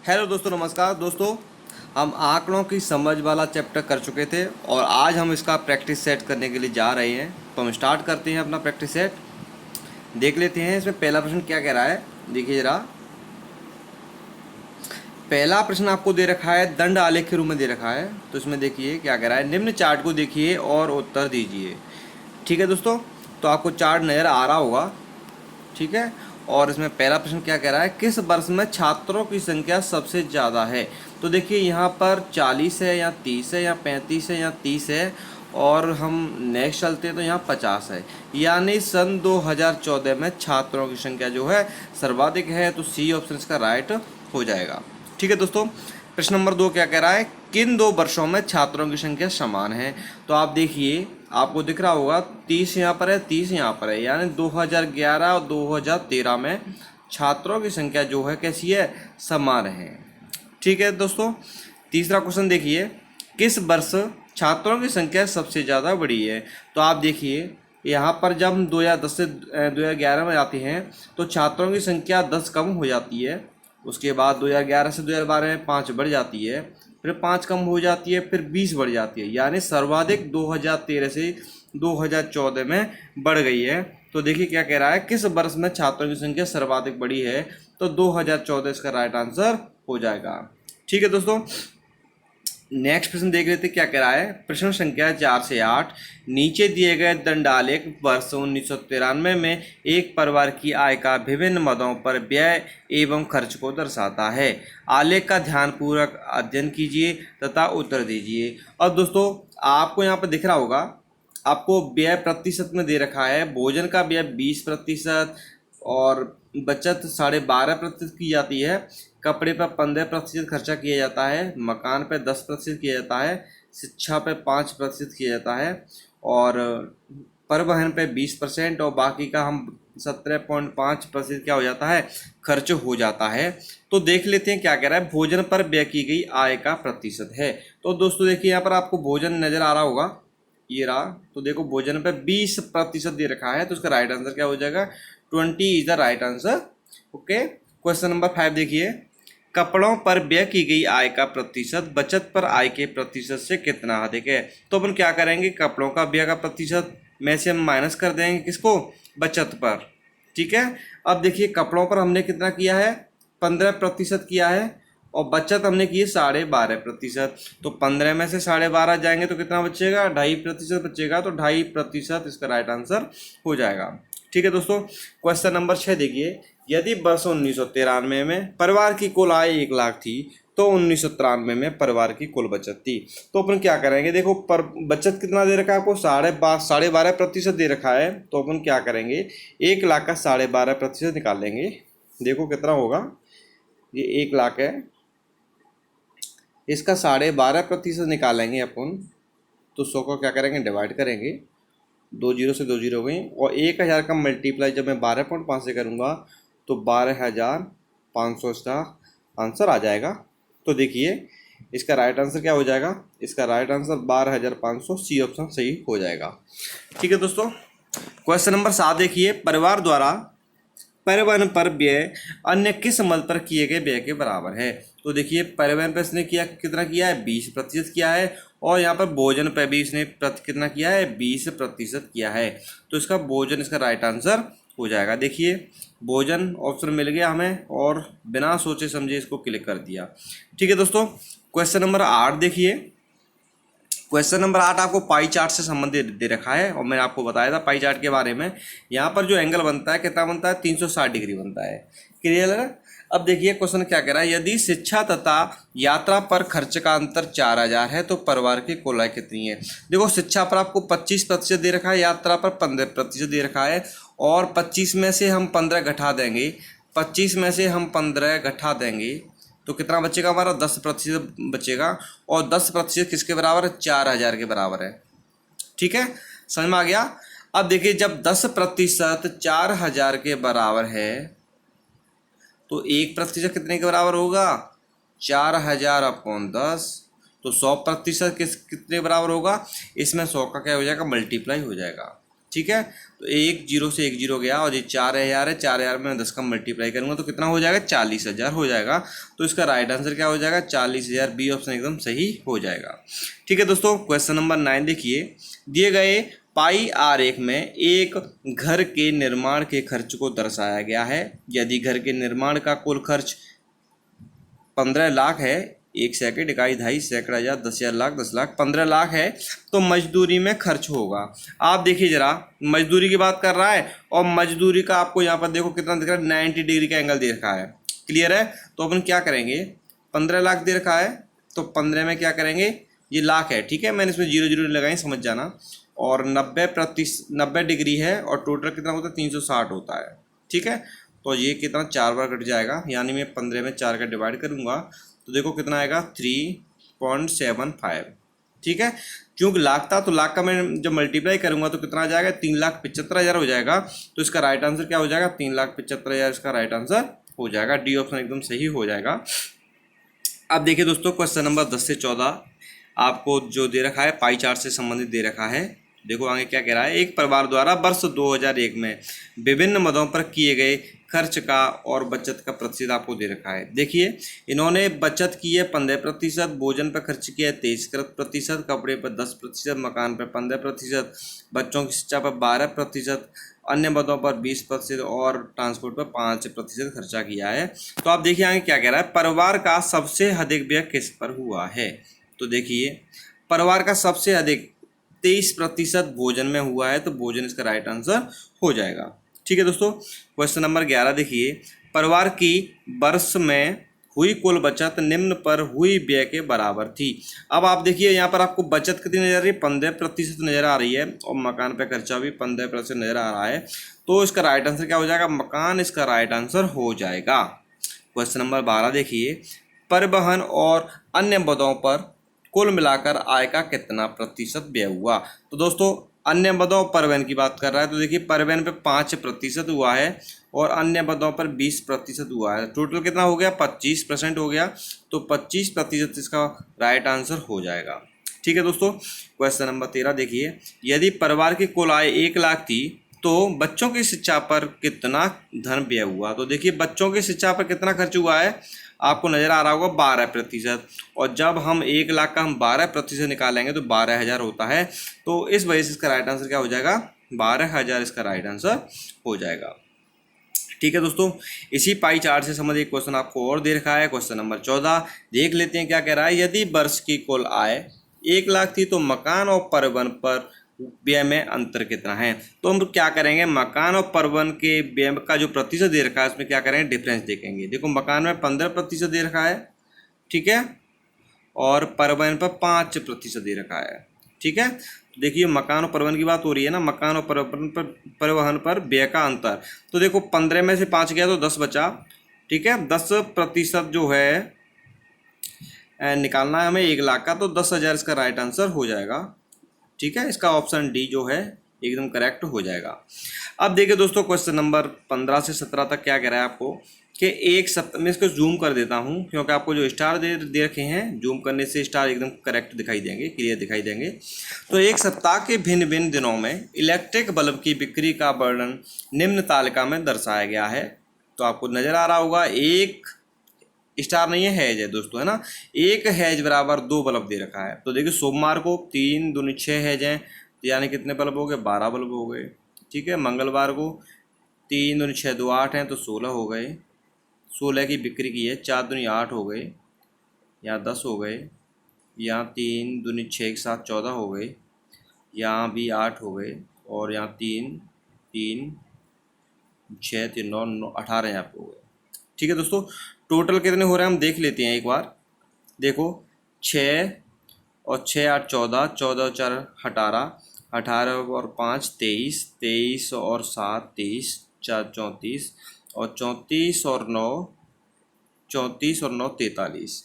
Hello दोस्तों, नमस्कार दोस्तों। हम आंकड़ों की समझ वाला चैप्टर कर चुके थे और आज हम इसका प्रैक्टिस सेट करने के लिए जा रहे हैं। तो हम स्टार्ट करते हैं अपना प्रैक्टिस सेट। देख लेते हैं इसमें पहला प्रश्न क्या कह रहा है। देखिए जरा, पहला प्रश्न आपको दे रखा है, दंड आलेख के रूप में दे रखा है। तो इसमें देखिए क्या कह रहा है, निम्न चार्ट को देखिए और उत्तर दीजिए। ठीक है दोस्तों, तो आपको चार्ट नज़र आ रहा होगा। ठीक है, और इसमें पहला प्रश्न क्या कह रहा है, किस वर्ष में छात्रों की संख्या सबसे ज़्यादा है। तो देखिए यहाँ पर 40 है या 30 है या 35 है या 30 है, और हम नेक्स्ट चलते हैं तो यहाँ 50 है। यानी सन 2014 में छात्रों की संख्या जो है सर्वाधिक है। तो सी ऑप्शन इसका राइट हो जाएगा। ठीक है दोस्तों, प्रश्न नंबर 2 क्या कह रहा है, किन 2 वर्षों में छात्रों की संख्या समान है। तो आप देखिए, आपको दिख रहा होगा 30 यहाँ पर है, 30 यहाँ पर है, यानी 2011 और 2013 में छात्रों की संख्या जो है कैसी है, समान है। ठीक है दोस्तों, तीसरा क्वेश्चन देखिए, किस वर्ष छात्रों की संख्या सबसे ज़्यादा बढ़ी है। तो आप देखिए यहाँ पर जब हम 2010 से 2011 में आते हैं तो छात्रों की संख्या 10 कम हो जाती है। उसके बाद 2011 से 2012 में 5 बढ़ जाती है, फिर 5 कम हो जाती है, फिर 20 बढ़ जाती है। यानी सर्वाधिक 2013 से 2014 में बढ़ गई है। तो देखिए क्या कह रहा है, किस वर्ष में छात्रों की संख्या सर्वाधिक बढ़ी है। तो 2014 इसका राइट आंसर हो जाएगा। ठीक है दोस्तों, नेक्स्ट प्रश्न देख लेते क्या कह रहा है। प्रश्न संख्या 4 से 8, नीचे दिए गए दंडालेख वर्ष 1993 में एक परिवार की आय का विभिन्न मदों पर व्यय एवं खर्च को दर्शाता है। आलेख का ध्यानपूर्वक अध्ययन कीजिए तथा उत्तर दीजिए। और दोस्तों आपको यहाँ पर दिख रहा होगा, आपको व्यय प्रतिशत में दे रखा है। भोजन का व्यय 20% और बचत 12.5% की जाती है। कपड़े पर 15% खर्चा किया जाता है। मकान पर 10% किया जाता है। शिक्षा पे 5% किया जाता है, और परिवहन पे 20%, और बाकी का हम 17.5% क्या हो जाता है, खर्च हो जाता है। तो देख लेते हैं क्या कह रहा है, भोजन पर व्यय की गई आय का प्रतिशत है। तो दोस्तों देखिए यहाँ पर आपको भोजन नजर आ रहा होगा, ये रहा। तो देखो भोजन पे 20% दे रखा है, तो उसका राइट आंसर क्या हो जाएगा, 20 is the right answer. Okay, question number 5 देखिए, कपड़ों पर व्यय की गई आय का प्रतिशत बचत पर आय के प्रतिशत से कितना अधिक है। तो अपन क्या करेंगे, कपड़ों का व्यय का प्रतिशत में से हम माइनस कर देंगे किसको, बचत पर। ठीक है, अब देखिए कपड़ों पर हमने कितना किया है, 15% किया है, और बचत हमने की है 12.5%। तो 15 में से 12.5 जाएंगे तो कितना बचेगा, 2.5% बचेगा। तो 2.5% इसका राइट आंसर हो जाएगा। ठीक है दोस्तों, क्वेश्चन नंबर 6 देखिए, यदि वर्ष 1993 में परिवार की कुल आय 1 लाख थी तो 1993 में परिवार की कुल बचत थी। तो अपन क्या करेंगे, देखो पर बचत कितना दे रखा है आपको, 12.5% दे रखा है। तो अपन क्या करेंगे, 1 लाख का 12.5% निकाल लेंगे। देखो कितना होगा, ये 1 लाख है, इसका 12.5% निकालेंगे अपन। तो 100 को क्या करेंगे, डिवाइड करेंगे, 2 जीरो से 2 जीरो गई, और 1000 का मल्टीप्लाई जब मैं 12.5 से करूँगा तो 12,500 इसका आंसर आ जाएगा। तो देखिए इसका राइट आंसर क्या हो जाएगा, इसका राइट आंसर 12,500, सी ऑप्शन सही हो जाएगा। ठीक है दोस्तों, क्वेश्चन नंबर 7 देखिए, परिवार द्वारा परिवहन पर व्यय अन्य किस मद पर किए गए व्यय के बराबर है। तो देखिए परिवहन पर इसने किया कितना किया है, 20% किया है, और यहाँ पर भोजन पर भी इसने कितना किया है, 20% किया है। तो इसका भोजन इसका राइट आंसर हो जाएगा। देखिए भोजन ऑप्शन मिल गया हमें, और बिना सोचे समझे इसको क्लिक कर दिया। ठीक है दोस्तों, क्वेश्चन नंबर 8 देखिए, क्वेश्चन नंबर 8 आपको पाई चार्ट से संबंधित दे रखा है, और मैंने आपको बताया था पाई चार्ट के बारे में। यहाँ पर जो एंगल बनता है कितना बनता है, 360 डिग्री बनता है। क्लियर है। अब देखिए क्वेश्चन क्या कह रहा है, यदि शिक्षा तथा यात्रा पर खर्च का अंतर 4000 है तो परिवार की कुल आय कितनी है। देखो शिक्षा पर आपको 25% दे रखा है, यात्रा पर 15% दे रखा है, और 25 में से हम 15 घटा देंगे, 25 में से हम 15 घटा देंगे तो कितना बचेगा हमारा, 10% बचेगा, और 10% किसके बराबर है, 4000 के बराबर है। ठीक है, समझ में आ गया। अब देखिए जब 10% 4000 के बराबर है तो 1% कितने के बराबर होगा, 4000/10। तो 100% कितने बराबर होगा, इसमें 100 का क्या हो जाएगा, मल्टीप्लाई हो जाएगा। ठीक है। तो एक जीरो से एक जीरो गया और ये 4,000 है, 4,000 में 10 का मल्टीप्लाई करूंगा तो कितना हो जाएगा, 40,000 हो जाएगा। तो इसका राइट आंसर क्या हो जाएगा, 40,000। बी ऑप्शन एकदम सही हो जाएगा। ठीक है दोस्तों, क्वेश्चन नंबर 9 देखिए। दिए गए पाई आरेख में एक घर के निर्माण के खर्च को दर्शाया गया है। यदि घर के निर्माण का कुल खर्च 15 लाख है, 1 सेकंड, इकाई, 2.5 सैकड़ा, 10,000, 10,000, लाख, 10 लाख, 15 लाख है, तो मजदूरी में खर्च होगा। आप देखिए जरा, मजदूरी की बात कर रहा है और मजदूरी का आपको यहाँ पर देखो कितना दिख रहा है, 90 डिग्री का एंगल दे रखा है। क्लियर है। तो अपन क्या करेंगे, 15 लाख दे रखा है तो 15 में क्या करेंगे, ये लाख है, ठीक है, मैंने इसमें जीरो जीरो लगाई, समझ जाना। और 90 डिग्री है और टोटल कितना होता है, 360 होता है। ठीक है। तो ये कितना 4 बार कट जाएगा, यानी मैं 15 में 4 का डिवाइड करूंगा तो देखो कितना आएगा, 3.75। ठीक है। क्योंकि लाख था तो लाख का मैं जब मल्टीप्लाई करूंगा तो कितना आ जाएगा, 3,75,000 हो जाएगा। तो इसका राइट आंसर क्या हो जाएगा, 3,75,000 इसका राइट आंसर हो जाएगा। डी ऑप्शन एकदम सही हो जाएगा। अब देखिए दोस्तों, क्वेश्चन नंबर 10 से 14 आपको जो दे रखा है पाई चार्ट से संबंधित दे रखा है। देखो आगे क्या कह रहा है। एक परिवार द्वारा वर्ष 2001 में विभिन्न मदों पर किए गए खर्च का और बचत का प्रतिशत आपको दे रखा है। देखिए, इन्होंने बचत की है 15%, भोजन पर खर्च किया है 23%, कपड़े पर 10%, मकान पर 15%, बच्चों की शिक्षा पर 12%, अन्य मदों पर 20% और ट्रांसपोर्ट पर 5% खर्चा किया है। तो आप देखिए आगे क्या कह रहा है, परिवार का सबसे अधिक व्यय किस पर हुआ है। तो देखिए, परिवार का सबसे अधिक 23% भोजन में हुआ है, तो भोजन इसका राइट आंसर हो जाएगा। ठीक है दोस्तों, क्वेश्चन नंबर 11 देखिए। परिवार की वर्ष में हुई कुल बचत निम्न पर हुई व्यय के बराबर थी। अब आप देखिए यहाँ पर आपको बचत कितनी नजर आ रही है, 15% नजर आ रही है और मकान पे खर्चा भी 15% नजर आ रहा है। तो इसका राइट आंसर क्या हो जाएगा, मकान इसका राइट आंसर हो जाएगा। क्वेश्चन नंबर 12 देखिए। परिवहन और अन्य मदों पर कुल मिलाकर आय का कितना प्रतिशत व्यय हुआ। तो दोस्तों, अन्य मदों परिवहन की बात कर रहा है तो देखिए परिवहन पे 5% हुआ है और अन्य मदों पर 20% हुआ है। टोटल कितना हो गया, 25% हो गया। तो 25% इसका राइट आंसर हो जाएगा। ठीक है दोस्तों, क्वेश्चन नंबर 13 देखिए। यदि परिवार की कुल आय 1 लाख थी तो बच्चों की शिक्षा पर कितना धन व्यय हुआ। तो देखिए, बच्चों की शिक्षा पर कितना खर्च हुआ है, आपको नजर आ रहा होगा 12%। और जब हम 1 लाख का हम 12% निकालेंगे तो 12,000 होता है। तो इस वजह से इसका राइट आंसर क्या हो जाएगा, 12,000 इसका राइट आंसर हो जाएगा। ठीक है दोस्तों, इसी पाई चार्ट से संबंधित क्वेश्चन आपको और दे रखा है। क्वेश्चन नंबर 14 देख लेते हैं क्या कह रहा है। यदि वर्ष की कुल आय 1 लाख थी तो मकान और परिवहन पर व्यय में अंतर कितना है। तो हम क्या करेंगे, मकान और परिवहन के व्यय का जो प्रतिशत दे रखा है उसमें क्या करेंगे, डिफरेंस देखेंगे। देखो, मकान में 15% दे रखा है, ठीक है, और परिवहन पर 5% दे रखा है। ठीक है। तो देखिए, मकान और परिवहन की बात हो रही है ना, मकान और परिवहन पर व्यय का अंतर। तो देखो 15 में से 5 गया तो 10 बचा। ठीक है, 10% जो है निकालना है हमें 1 लाख का, तो 10,000 इसका राइट आंसर हो जाएगा। ठीक है, इसका ऑप्शन डी जो है एकदम करेक्ट हो जाएगा। अब देखिए दोस्तों, क्वेश्चन नंबर 15 से 17 तक क्या कह रहा है आपको कि एक सप्ताह में, इसको जूम कर देता हूं क्योंकि आपको जो स्टार दे रखे हैं, जूम करने से स्टार एकदम करेक्ट दिखाई देंगे, क्लियर दिखाई देंगे। तो एक सप्ताह के भिन्न भिन्न दिनों में इलेक्ट्रिक बल्ब की बिक्री का वर्णन निम्न तालिका में दर्शाया गया है। तो आपको नजर आ रहा होगा, एक स्टार नहीं है, हैज है दोस्तों, है ना। एक हैज बराबर 2 बल्ब दे रखा है। तो देखिए, सोमवार को 3 दूनी 6 हैज हैं, तो यानी कितने बल्ब हो गए, 12 बल्ब हो गए। ठीक है, मंगलवार को 3 दूनी 6 2 8 हैं तो 16 हो गए, 16 की बिक्री की है। 4 दूनी 8 हो गए, यहाँ 10 हो गए, यहाँ 3 दूनी 6 के साथ 14 हो गए, यहाँ भी 8 हो गए, और यहाँ 3 3 6 3 9 18 यहाँ पे हो गए। ठीक है दोस्तों, टोटल कितने हो रहे हैं हम देख लेते हैं एक बार। देखो, 6 और 6 8 14, 14 और 4 18, 18 और 5 23, 23 और 7 23, 4 34, और 34 और 9 43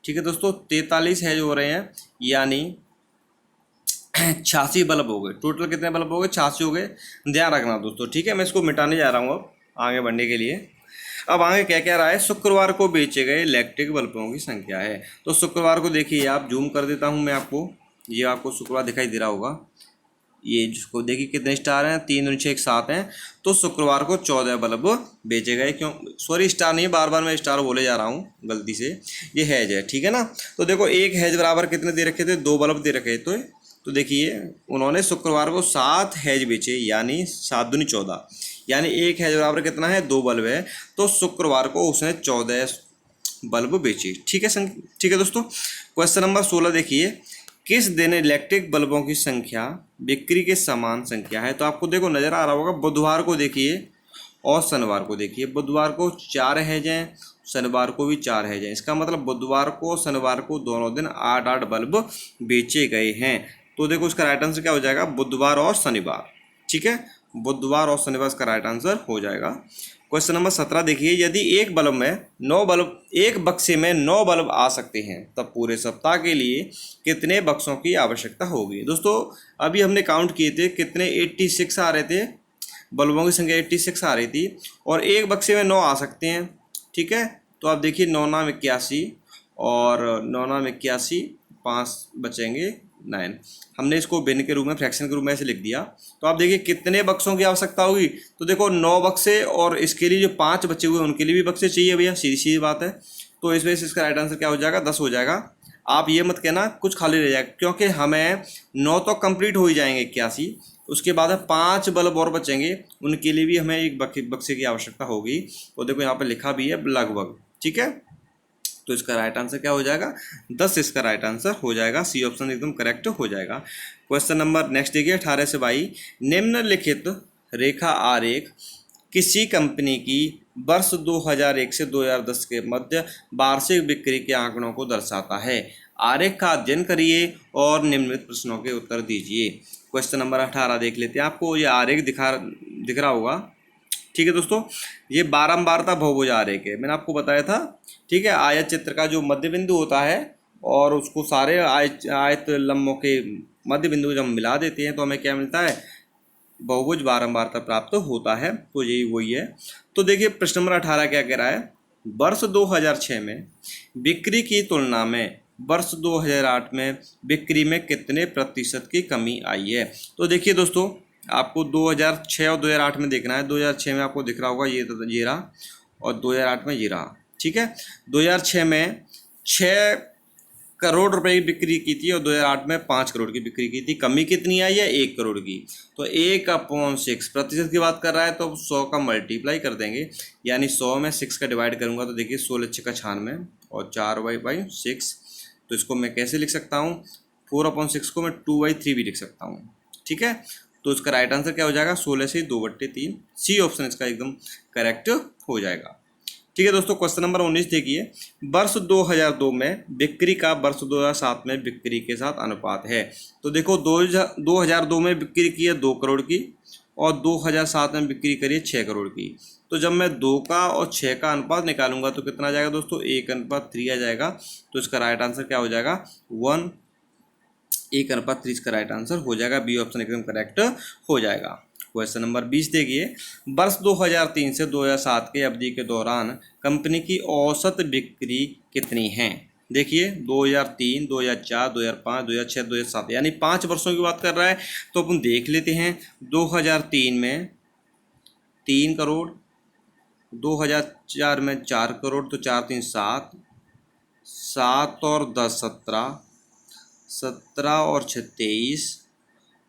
ठीक है दोस्तों, 43 है जो हो रहे हैं, यानी 86 बल्ब हो गए। टोटल कितने बल्ब हो गए, 86 हो गए। ध्यान रखना दोस्तों, ठीक है, मैं इसको मिटाने जा रहा हूँ अब आगे बढ़ने के लिए। अब आगे क्या कह रहा है, शुक्रवार को बेचे गए इलेक्ट्रिक बल्बों की संख्या है। तो शुक्रवार को देखिए, आप जूम कर देता हूं मैं आपको, ये आपको शुक्रवार दिखाई दे रहा होगा। ये जिसको देखिए कितने स्टार हैं, 3 और 6 7 हैं, तो शुक्रवार को 14 बल्ब बेचे गए। क्यों, सॉरी स्टार नहीं, बार बार मैं स्टार बोले जा रहा हूँ गलती से, ये हैज है, ठीक है ना। तो देखो एक हैज बराबर कितने दे रखे थे, 2 बल्ब दे रखे थे। तो देखिए उन्होंने शुक्रवार को 7 हैज बेचे, यानी 7 दूनी 14, यानी एक हैज बराबर कितना है, 2 बल्ब है। तो शुक्रवार को उसने 14 बल्ब बेचे, ठीक है ठीक है दोस्तों। क्वेश्चन नंबर 16 देखिए, किस दिन इलेक्ट्रिक बल्बों की संख्या बिक्री के समान संख्या है। तो आपको देखो नजर आ रहा होगा, बुधवार को देखिए और शनिवार को देखिए, बुधवार को 4 हैज हैं, शनिवार को भी 4 हैज हैं। इसका मतलब बुधवार को शनिवार को दोनों दिन 8 बल्ब बेचे गए हैं। तो देखो इसका राइट आंसर क्या हो जाएगा, बुधवार और शनिवार, ठीक है, बुधवार और शनिवार इसका राइट आंसर हो जाएगा। क्वेश्चन नंबर 17 देखिए, यदि एक बल्ब में 9 बल्ब, एक बक्से में 9 बल्ब आ सकते हैं, तब पूरे सप्ताह के लिए कितने बक्सों की आवश्यकता होगी। दोस्तों अभी हमने काउंट किए थे, कितने 86 आ रहे थे, बल्बों की संख्या 86 आ रही थी, और एक बक्से में 9 आ सकते हैं, ठीक है। तो आप देखिए 9 9 81 और 9 9 81, 5 बचेंगे 9। हमने इसको भिन्न के रूप में, फ्रैक्शन के रूप में ऐसे लिख दिया। तो आप देखिए कितने बक्सों की आवश्यकता होगी, तो देखो 9 बक्से, और इसके लिए जो 5 बचे हुए उनके लिए भी बक्से चाहिए भैया, सीधी सीधी बात है। तो इस वजह से इसका राइट आंसर क्या हो जाएगा, 10 हो जाएगा। आप ये मत कहना कुछ खाली रह जाएगा, क्योंकि हमें 9 तो कंप्लीट हो ही जाएंगे 81, उसके बाद 5 बल्ब और बचेंगे, उनके लिए भी हमें एक बक्से की आवश्यकता होगी। तो देखो यहाँ पर लिखा भी है लगभग, ठीक है। तो इसका राइट आंसर क्या हो जाएगा, 10 इसका राइट आंसर हो जाएगा, सी ऑप्शन एकदम करेक्ट हो जाएगा। क्वेश्चन नंबर नेक्स्ट देखिए 18 से 22, निम्नलिखित रेखा आरेख किसी कंपनी की वर्ष 2001 से 2010 के मध्य वार्षिक बिक्री के आंकड़ों को दर्शाता है। आरेख का अध्ययन करिए और निम्नलिखित प्रश्नों के उत्तर दीजिए। क्वेश्चन नंबर 18 देख लेते हैं, आपको ये आरेख दिख रहा होगा, ठीक है दोस्तों। ये बारंबारता बहुभुज आरेख है, मैंने आपको बताया था, ठीक है। आयत चित्र का जो मध्य बिंदु होता है और उसको सारे आयत लंबों के मध्य बिंदु जब मिला देते हैं तो हमें क्या मिलता है, बहुभुज बारंबारता प्राप्त होता है। तो यही वही है। तो देखिए प्रश्न नंबर 18 क्या कह रहा है, वर्ष 2006 में बिक्री की तुलना में वर्ष 2008 में बिक्री में कितने प्रतिशत की कमी आई है। तो देखिए दोस्तों आपको 2006 और 2008 में देखना है। 2006 में आपको दिख रहा होगा ये रहा, और 2008 में ये रहा, ठीक है। 2006 में 6 करोड़ रुपए की बिक्री की थी और 2008 में 5 करोड़ की बिक्री की थी। कमी कितनी आई है, 1 करोड़ की। तो 1/6 प्रतिशत की बात कर रहा है, तो 100 का मल्टीप्लाई कर देंगे, यानी 100 में 6 का डिवाइड करूंगा तो देखिए 16 6 का 96 और 4/6। तो इसको मैं कैसे लिख सकता हूँ, 4/6 को मैं 2/3 भी लिख सकता हूँ, ठीक है। तो इसका राइट आंसर क्या हो जाएगा, 16 से 2/3, सी ऑप्शन इसका एकदम करेक्ट हो जाएगा, ठीक है दोस्तों। क्वेश्चन नंबर 19 देखिए, वर्ष 2002 में बिक्री का वर्ष 2007 में बिक्री के साथ अनुपात है। तो देखो 2002 में बिक्री की है 2 करोड़ की और 2007 में बिक्री करी है 6 करोड़ की। तो जब मैं 2 का और 6 का अनुपात निकालूंगा तो कितना आ जाएगा दोस्तों, 1/3 आ जाएगा। तो इसका राइट आंसर क्या हो जाएगा, 1/3 इसका राइट आंसर हो जाएगा, बी ऑप्शन एकदम करेक्ट हो जाएगा। क्वेश्चन नंबर 20 देखिए, वर्ष 2003 से 2007 के अवधि के दौरान कंपनी की औसत बिक्री कितनी है। देखिए 2003, 2004, 2005, 2006, 2007, यानी 5 वर्षों की बात कर रहा है। तो अपन देख लेते हैं, 2003 में 3 करोड़, 2004 में 4 करोड़, तो 4 3 7, 7 और 10 17, 17 और 6 23,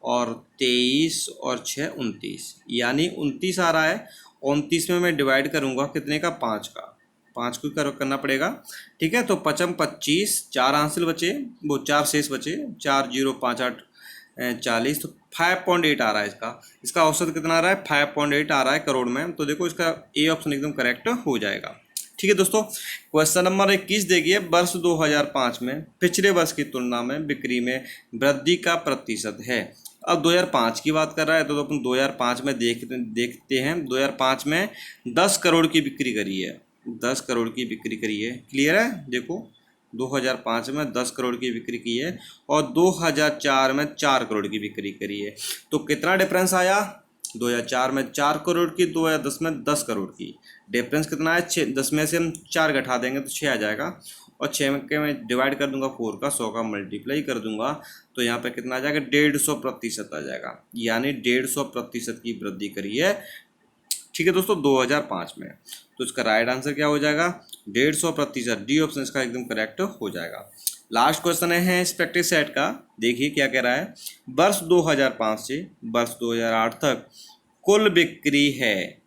और 23 और 6 29, यानी 29 आ रहा है। 29 में मैं डिवाइड करूंगा कितने का, 5 का, 5 को करना पड़ेगा, ठीक है। तो 5 25, 4 हासिल बचे, वो 4 शेष बचे, 4 0 5 8 40, तो 5.8 आ रहा है इसका औसत कितना आ रहा है, 5.8 आ रहा है करोड़ में। तो देखो इसका ए ऑप्शन एकदम करेक्ट हो जाएगा, ठीक है दोस्तों। क्वेश्चन नंबर 21 देखिए, वर्ष 2005 में पिछले वर्ष की तुलना में बिक्री में वृद्धि का प्रतिशत है। अब 2005 की बात कर रहा है, तो अपन 2005 में देखते हैं। 2005 में 10 करोड़ की बिक्री करी है, 10 करोड़ की बिक्री करी है, क्लियर है। देखो 2005 में 10 करोड़ की बिक्री की है और 2004 में 4 करोड़ की बिक्री करी है। तो कितना डिफरेंस आया, 2004 में 4 करोड़ की, 2010 में 10 करोड़ की। डिफरेंस कितना है, 6। 10 में से हम 4 घटा देंगे तो 6 आ जाएगा, और 6 के मैं डिवाइड कर दूंगा 4 का, 100 का मल्टीप्लाई कर दूंगा, तो यहाँ पे कितना आ जाएगा, 150% आ जाएगा, यानी 150% की वृद्धि करी है। ठीक है दोस्तों, 2005 में। तो इसका राइट आंसर क्या हो जाएगा, 150%। डी ऑप्शन इसका एकदम करेक्ट हो जाएगा। लास्ट क्वेश्चन है इस प्रैक्टिस सेट का, देखिए क्या कह रहा है। वर्ष 2005 से वर्ष 2008 तक कुल बिक्री है,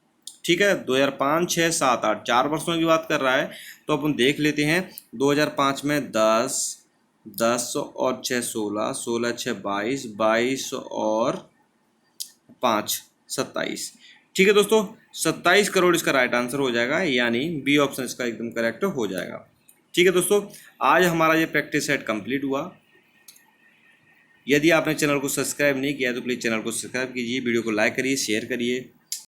ठीक है, 2005, 6, 7, 8 4 वर्षों की बात कर रहा है। तो अपन देख लेते हैं, 2005 में 10, 10 और 6 16, 16 6 22, 22 और 5 27। ठीक है दोस्तों, 27 करोड़ इसका राइट आंसर हो जाएगा, यानी बी ऑप्शन इसका एकदम करेक्ट हो जाएगा। ठीक है दोस्तों, आज हमारा ये प्रैक्टिस सेट कंप्लीट हुआ। यदि आपने चैनल को सब्सक्राइब नहीं किया तो प्लीज़ चैनल को सब्सक्राइब कीजिए, वीडियो को लाइक करिए, शेयर करिए।